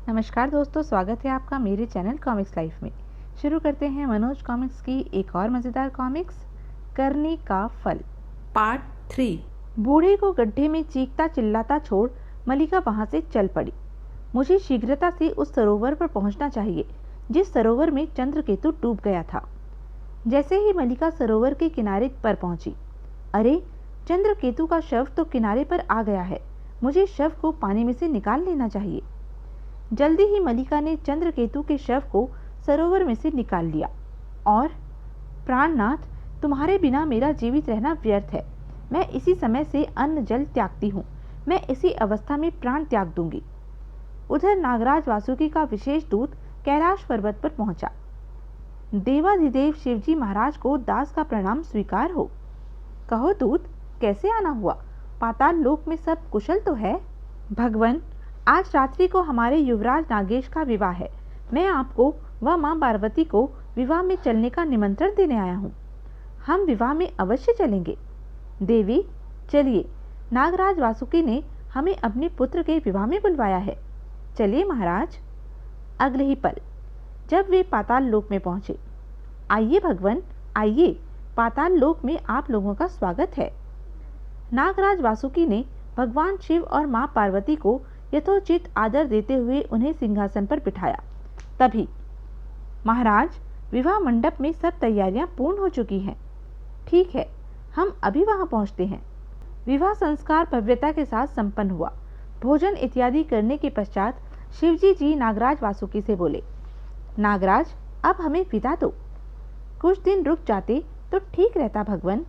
नमस्कार दोस्तों, स्वागत है आपका मेरे चैनल कॉमिक्स लाइफ में। शुरू करते हैं मनोज कॉमिक्स की एक और मज़ेदार कॉमिक्स, करनी का फल पार्ट 3। बूढ़े को गड्ढे में चीखता चिल्लाता छोड़ मलिका वहां से चल पड़ी। मुझे शीघ्रता से उस सरोवर पर पहुंचना चाहिए जिस सरोवर में चंद्रकेतु डूब गया था। जैसे ही मलिका सरोवर के किनारे पर पहुंची, अरे, चंद्रकेतु का शव तो किनारे पर आ गया है। मुझे शव को पानी में से निकाल लेना चाहिए। जल्दी ही मलिका ने चंद्रकेतु के शव को सरोवर में से निकाल लिया और प्राणनाथ, तुम्हारे बिना मेरा जीवित रहना व्यर्थ है। मैं इसी समय से अन्न जल त्यागती हूँ। मैं इसी अवस्था में प्राण त्याग दूंगी। उधर नागराज वासुकी का विशेष दूत कैलाश पर्वत पर पहुंचा। देवाधिदेव शिवजी महाराज को दास का प्रणाम स्वीकार हो। कहो दूत, कैसे आना हुआ? पाताल लोक में सब कुशल तो है? भगवन, आज रात्रि को हमारे युवराज नागेश का विवाह है। मैं आपको व मां पार्वती को विवाह में चलने का निमंत्रण देने आया हूँ। हम विवाह में अवश्य चलेंगे। देवी, चलिए, नागराज वासुकी ने हमें अपने पुत्र के विवाह में बुलवाया है। चलिए महाराज। अगले ही पल जब वे पाताल लोक में पहुंचे, आइए भगवन, आइए, पाताल लोक में आप लोगों का स्वागत है। नागराज वासुकी ने भगवान शिव और मां पार्वती को यथोचित आदर देते हुए उन्हें सिंहासन पर बिठाया। तभी, महाराज, विवाह मंडप में सब तैयारियां पूर्ण हो चुकी हैं। ठीक है, हम अभी वहां पहुंचते हैं। विवाह संस्कार भव्यता के साथ संपन्न हुआ। भोजन इत्यादि करने के पश्चात शिवजी जी नागराज वासुकी से बोले, नागराज, अब हमें विदा दो। कुछ दिन रुक जाते तो ठीक रहता भगवन।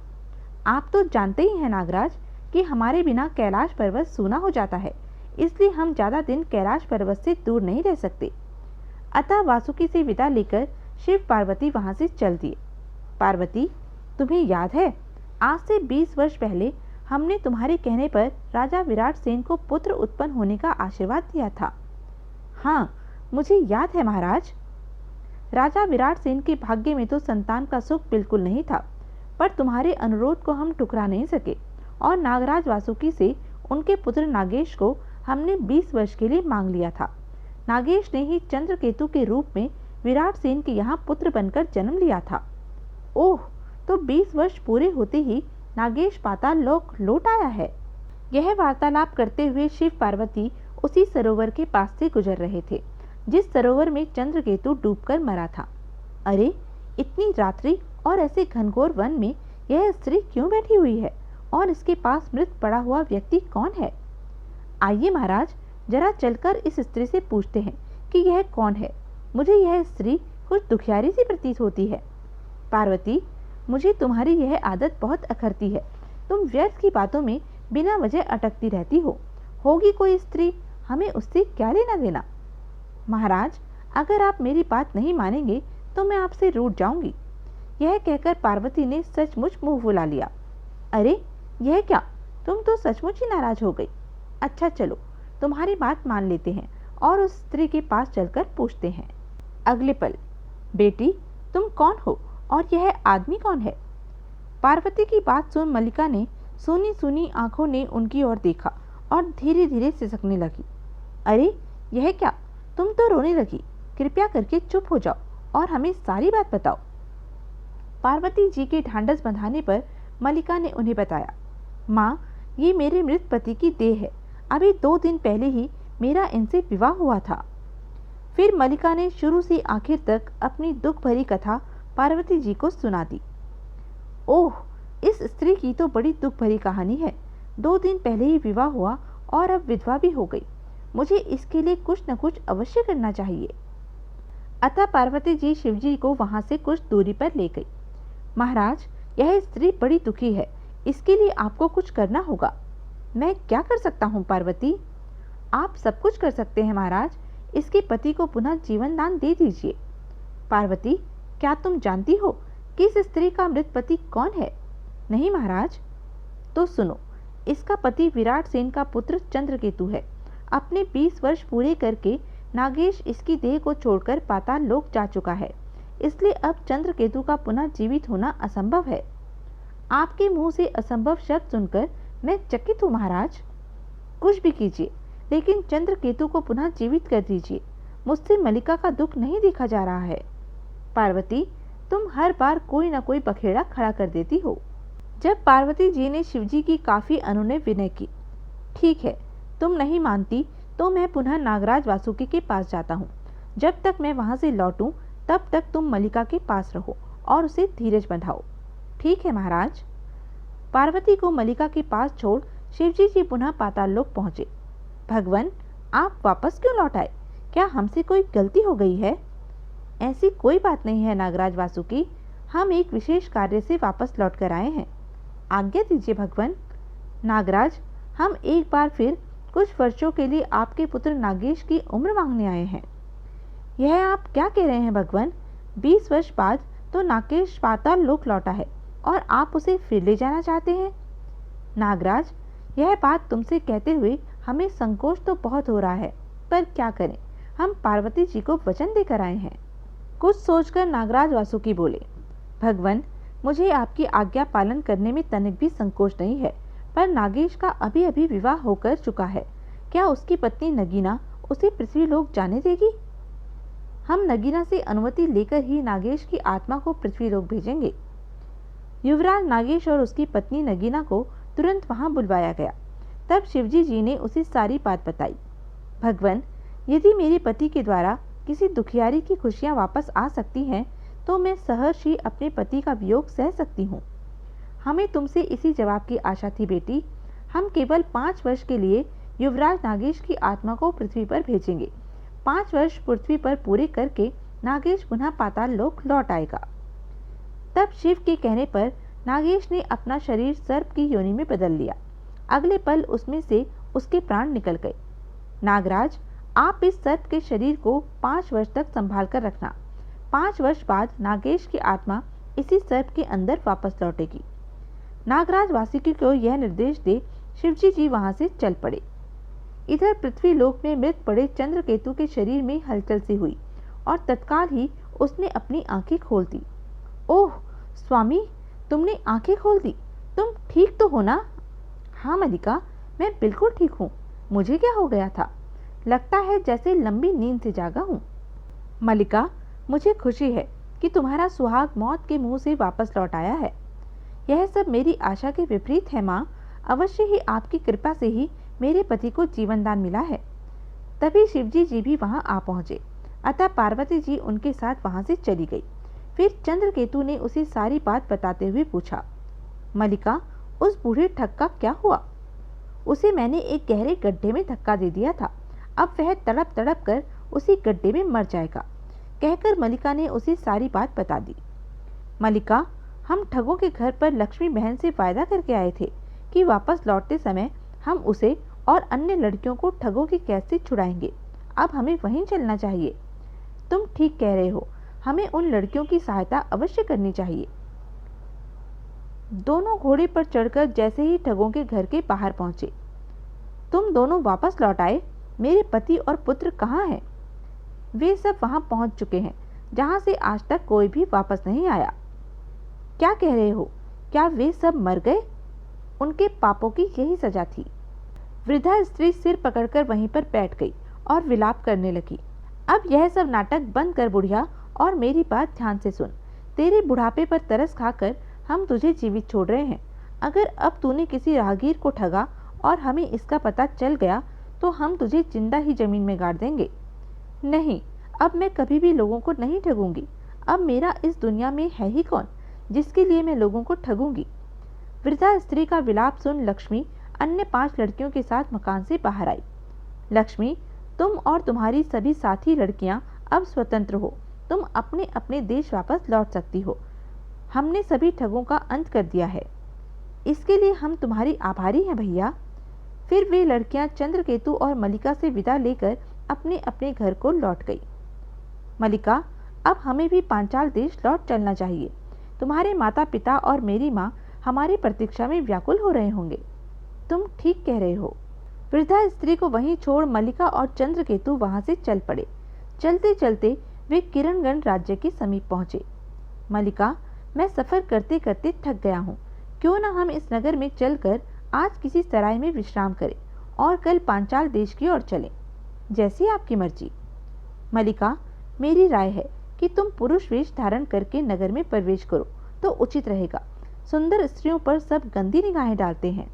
आप तो जानते ही हैं नागराज कि हमारे बिना कैलाश पर्वत सूना हो जाता है, इसलिए हम ज्यादा दिन कैलाश पर्वत से दूर नहीं रह सकते। अतः वासुकी से विदा लेकर शिव पार्वती वहां से चल दिए। पार्वती, तुम्हें याद है, आज से 20 वर्ष पहले हमने तुम्हारे कहने पर राजा विराट सेन को पुत्र उत्पन्न होने का आशीर्वाद दिया था। हाँ, मुझे याद है महाराज। राजा विराट सेन के भाग्य में तो संतान का सुख बिल्कुल नहीं था, पर तुम्हारे अनुरोध को हम ठुकरा नहीं सके और नागराज वासुकी से उनके पुत्र नागेश को हमने 20 वर्ष के लिए मांग लिया था। नागेश ने ही चंद्रकेतु के रूप में विराट सेन के यहाँ पुत्र बनकर जन्म लिया था। ओह, तो 20 वर्ष पूरे होते ही नागेश पाताल लोक लौट आया है। यह वार्तालाप करते हुए शिव पार्वती उसी सरोवर के पास से गुजर रहे थे जिस सरोवर में चंद्रकेतु डूबकर मरा था। अरे, इतनी रात्रि और ऐसे घनघोर वन में यह स्त्री क्यों बैठी हुई है और इसके पास मृत पड़ा हुआ व्यक्ति कौन है? आइए महाराज, जरा चलकर इस स्त्री से पूछते हैं कि यह कौन है। मुझे यह स्त्री कुछ दुखियारी सी प्रतीत होती है। पार्वती, मुझे तुम्हारी यह आदत बहुत अखरती है। तुम व्यर्थ की बातों में बिना वजह अटकती रहती हो। होगी कोई स्त्री, हमें उससे क्या लेना देना। महाराज, अगर आप मेरी बात नहीं मानेंगे तो मैं आपसे रूठ जाऊंगी। यह कहकर पार्वती ने सचमुच मुंह फुला लिया। अरे, यह क्या, तुम तो सचमुच ही नाराज हो गई। अच्छा चलो, तुम्हारी बात मान लेते हैं और उस स्त्री के पास चलकर पूछते हैं। अगले पल, बेटी, तुम कौन हो और यह आदमी कौन है? पार्वती की बात सुन मलिका ने सूनी सूनी आंखों ने उनकी ओर देखा और धीरे धीरे सिसकने लगी। अरे, यह क्या, तुम तो रोने लगी। कृपया करके चुप हो जाओ और हमें सारी बात बताओ। पार्वती जी के ढांढस बंधाने पर मलिका ने उन्हें बताया, माँ, ये मेरे मृत पति की देह है। अभी 2 दिन पहले ही मेरा इनसे विवाह हुआ था। फिर मलिका ने शुरू से आखिर तक अपनी दुख भरी कथा पार्वती जी को सुना दी। ओह, इस स्त्री की तो बड़ी दुख भरी कहानी है। 2 दिन पहले ही विवाह हुआ और अब विधवा भी हो गई। मुझे इसके लिए कुछ न कुछ अवश्य करना चाहिए। अतः पार्वती जी शिवजी को वहां से कुछ दूरी पर ले गई। महाराज, यह स्त्री बड़ी दुखी है, इसके लिए आपको कुछ करना होगा। मैं क्या कर सकता हूँ पार्वती? आप सब कुछ कर सकते हैं महाराज। इसके पति को पुनः जीवन दान दे दीजिए। पार्वती, क्या तुम जानती हो कि इस स्त्री का मृत पति कौन है? नहीं महाराज। तो सुनो, इसका पति विराट सेन का पुत्र चंद्रकेतु है। अपने 20 वर्ष पूरे करके नागेश इसकी देह को छोड़कर पाताल लोक जा चुका है, इसलिए अब चंद्रकेतु का पुनः जीवित होना असंभव है। आपके मुंह से असंभव शब्द सुनकर मैं चकित हूँ महाराज। कुछ भी कीजिए, लेकिन चंद्रकेतु को पुनः जीवित कर दीजिए। मुझसे मलिका का दुख नहीं देखा जा रहा है। पार्वती, तुम हर बार कोई न कोई बखेड़ा खड़ा कर देती हो। जब पार्वती जी ने शिवजी की काफी अनुनय विनय की, ठीक है, तुम नहीं मानती तो मैं पुनः नागराज वासुकी के पास जाता हूँ। जब तक मैं वहां से लौटूं तब तक तुम मलिका के पास रहो और उसे धीरज बंधाओ। ठीक है महाराज। पार्वती को मलिका के पास छोड़ शिवजी जी पुनः पाताल लोक पहुंचे। भगवान, आप वापस क्यों लौट आए? क्या हमसे कोई गलती हो गई है? ऐसी कोई बात नहीं है नागराज वासुकी, हम एक विशेष कार्य से वापस लौट कर आए हैं। आज्ञा दीजिए भगवान। नागराज, हम एक बार फिर कुछ वर्षों के लिए आपके पुत्र नागेश की उम्र मांगने आए हैं। यह आप क्या कह रहे हैं भगवान? 20 वर्ष बाद तो नागेश पाताल लोक लौटा है और आप उसे फिर ले जाना चाहते हैं? नागराज, यह बात तुमसे कहते हुए हमें संकोच तो बहुत हो रहा है, पर क्या करें, हम पार्वती जी को वचन देकर आए हैं। कुछ सोचकर नागराज वासुकी बोले, भगवान, मुझे आपकी आज्ञा पालन करने में तनिक भी संकोच नहीं है, पर नागेश का अभी अभी विवाह होकर चुका है। क्या उसकी पत्नी नगीना उसे पृथ्वी लोक जाने देगी? हम नगीना से अनुमति लेकर ही नागेश की आत्मा को पृथ्वी लोक भेजेंगे। युवराज नागेश और उसकी पत्नी नगीना को तुरंत वहां बुलवाया गया। तब शिवजी जी ने उसे सारी बात बताई। भगवान, यदि मेरे पति के द्वारा किसी दुखियारी की खुशियां वापस आ सकती हैं, तो मैं सहर्ष ही अपने पति का वियोग सह सकती हूँ। हमें तुमसे इसी जवाब की आशा थी बेटी। हम केवल 5 वर्ष के लिए युवराज नागेश की आत्मा को पृथ्वी पर भेजेंगे। 5 वर्ष पृथ्वी पर पूरे करके नागेश पुनः पाताल लोक लौट आएगा। तब शिव के कहने पर नागेश ने अपना शरीर सर्प की योनि में बदल लिया। अगले पल उसमें से उसके प्राण निकल गए। नागराज, आप इस सर्प के शरीर को 5 वर्ष तक संभाल कर रखना। 5 वर्ष बाद नागेश की आत्मा इसी सर्प के अंदर वापस लौटेगी। नागराज वासुकी को यह निर्देश दे शिवजी जी वहां से चल पड़े। इधर पृथ्वी लोक में मृत पड़े चंद्रकेतु के शरीर में हलचल सी हुई और तत्काल ही उसने अपनी आंखें खोल दी। ओह स्वामी, तुमने आंखें खोल दी। तुम ठीक तो हो ना? हाँ मलिका, मैं बिल्कुल ठीक हूँ। मुझे क्या हो गया था? लगता है जैसे लंबी नींद से जागा हूँ। मलिका, मुझे खुशी है कि तुम्हारा सुहाग मौत के मुंह से वापस लौट आया है। यह सब मेरी आशा के विपरीत है माँ। अवश्य ही आपकी कृपा से ही मेरे पति को जीवन दान मिला है। तभी शिवजी जी भी वहां आ पहुंचे, अतः पार्वती जी उनके साथ वहां से चली गई। फिर चंद्रकेतु ने उसे सारी बात बताते हुए पूछा, मलिका, उस बूढ़े ठग का क्या हुआ? उसे मैंने एक गहरे गड्ढे में धक्का दे दिया था। अब वह तड़प तड़प कर उसी गड्ढे में मर जाएगा। कहकर मलिका ने उसे सारी बात बता दी। मलिका, हम ठगों के घर पर लक्ष्मी बहन से वायदा करके आए थे कि वापस लौटते समय हम उसे और अन्य लड़कियों को ठगों की कैद से छुड़ाएंगे। अब हमें वहीं चलना चाहिए। तुम ठीक कह रहे हो, हमें उन लड़कियों की सहायता अवश्य करनी चाहिए। दोनों घोड़े पर चढ़कर जैसे ही ठगों के घर के बाहर पहुंचे, तुम दोनों वापस लौट आए। मेरे पति और पुत्र कहाँ हैं? वे सब वहां पहुंच चुके हैं जहां से आज तक कोई भी वापस नहीं आया। क्या कह रहे हो? क्या वे सब मर गए? उनके पापों की यही सजा थी। वृद्धा स्त्री सिर पकड़कर वहीं पर बैठ गई और विलाप करने लगी। अब यह सब नाटक बंद कर बुढ़िया, और मेरी बात ध्यान से सुन। तेरे बुढ़ापे पर तरस खाकर हम तुझे जीवित छोड़ रहे हैं। अगर अब तूने किसी राहगीर को ठगा और हमें इसका पता चल गया तो हम तुझे जिंदा ही जमीन में गाड़ देंगे। नहीं, अब मैं कभी भी लोगों को नहीं ठगूंगी। अब मेरा इस दुनिया में है ही कौन जिसके लिए मैं लोगों को ठगूंगी। वृद्धा स्त्री का विलाप सुन लक्ष्मी अन्य 5 लड़कियों के साथ मकान से बाहर आई। लक्ष्मी, तुम और तुम्हारी सभी साथी लड़कियां अब स्वतंत्र हो। तुम अपने अपने देश वापस लौट सकती हो। हमने सभी ठगों का अंत कर दिया है। इसके लिए हम तुम्हारी आभारी हैं भैया। फिर वे लड़कियां चंद्रकेतु और मलिका से विदा लेकर अपने अपने घर को लौट गई। मलिका, अब हमें भी पांचाल देश लौट चलना चाहिए। तुम्हारे माता पिता और मेरी माँ हमारी प्रतीक्षा में व्याकुल हो रहे होंगे। तुम ठीक कह रहे हो। वृद्धा स्त्री को वहीं छोड़ मलिका और चंद्रकेतु वहां से चल पड़े। चलते चलते वे किरणगण राज्य के समीप पहुंचे। मलिका, मैं सफर करते करते थक गया हूँ। क्यों न हम इस नगर में चलकर आज किसी सराय में विश्राम करें और कल पांचाल देश की ओर चलें। जैसी आपकी मर्जी। मलिका, मेरी राय है कि तुम पुरुष वेश धारण करके नगर में प्रवेश करो तो उचित रहेगा। सुंदर स्त्रियों पर सब गंदी निगाहें डालते हैं।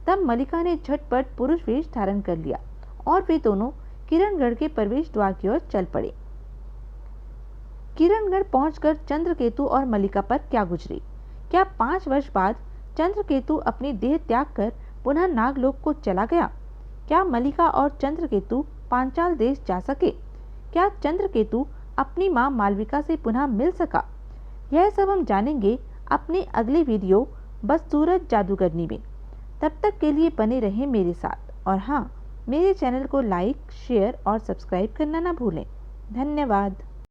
तब मलिका ने झटपट पुरुष वेश धारण कर लिया और वे दोनों किरणगढ़ के प्रवेश द्वार की ओर चल पड़े। किरणगढ़ पहुंचकर चंद्रकेतु और मलिका पर क्या गुजरी? क्या 5 वर्ष बाद चंद्रकेतु अपनी देह त्याग कर पुनः नागलोक को चला गया? क्या मलिका और चंद्रकेतु पांचाल देश जा सके? क्या चंद्रकेतु अपनी मां मालविका से पुनः मिल सका? यह सब हम जानेंगे अपने अगले वीडियो बस सूरज जादूगरनी में। तब तक के लिए बने रहें मेरे साथ और हाँ, मेरे चैनल को लाइक, शेयर और सब्सक्राइब करना ना भूलें। धन्यवाद।